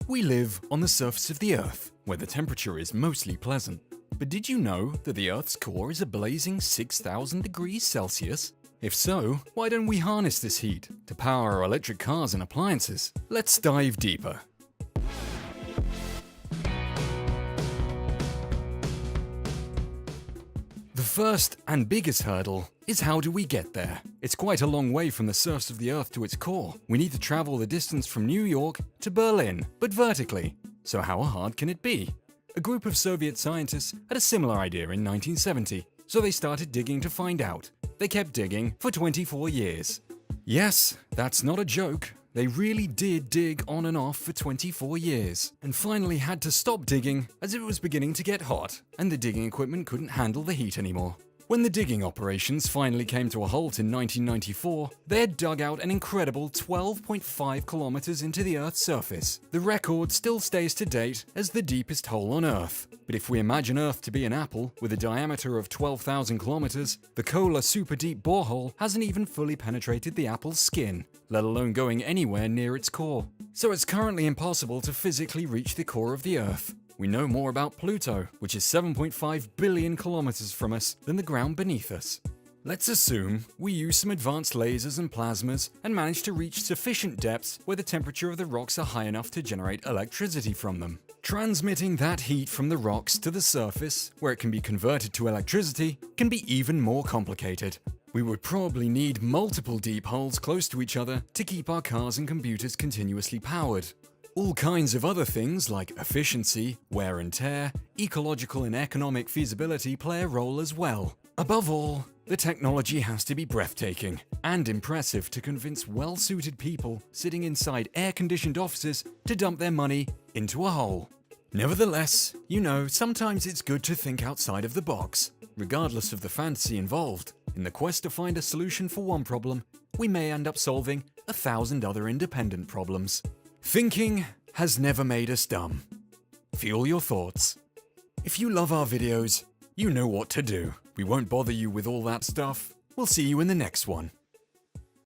We live on the surface of the Earth, where the temperature is mostly pleasant. But did you know that the Earth's core is a blazing 6,000 degrees Celsius? If so, why don't we harness this heat to power our electric cars and appliances? Let's dive deeper. The first and biggest hurdle is how do we get there? It's quite a long way from the surface of the Earth to its core. We need to travel the distance from New York to Berlin, but vertically. So how hard can it be? A group of Soviet scientists had a similar idea in 1970, so they started digging to find out. They kept digging for 24 years. Yes, that's not a joke. They really did dig on and off for 24 years, and finally had to stop digging as it was beginning to get hot, and the digging equipment couldn't handle the heat anymore. When the digging operations finally came to a halt in 1994, they had dug out an incredible 12.5 kilometers into the Earth's surface. The record still stays to date as the deepest hole on Earth. But if we imagine Earth to be an apple with a diameter of 12,000 kilometers, the Kola super deep borehole hasn't even fully penetrated the apple's skin, let alone going anywhere near its core. So it's currently impossible to physically reach the core of the Earth. We know more about Pluto, which is 7.5 billion kilometers from us, than the ground beneath us. Let's assume we use some advanced lasers and plasmas and manage to reach sufficient depths where the temperature of the rocks are high enough to generate electricity from them. Transmitting that heat from the rocks to the surface, where it can be converted to electricity, can be even more complicated. We would probably need multiple deep holes close to each other to keep our cars and computers continuously powered. All kinds of other things like efficiency, wear and tear, ecological and economic feasibility play a role as well. Above all, the technology has to be breathtaking and impressive to convince well-suited people sitting inside air-conditioned offices to dump their money into a hole. Nevertheless, sometimes it's good to think outside of the box, regardless of the fantasy involved. In the quest to find a solution for one problem, we may end up solving 1,000 other independent problems. Thinking has never made us dumb. Fuel your thoughts. If you love our videos, you know what to do. We won't bother you with all that stuff. We'll see you in the next one.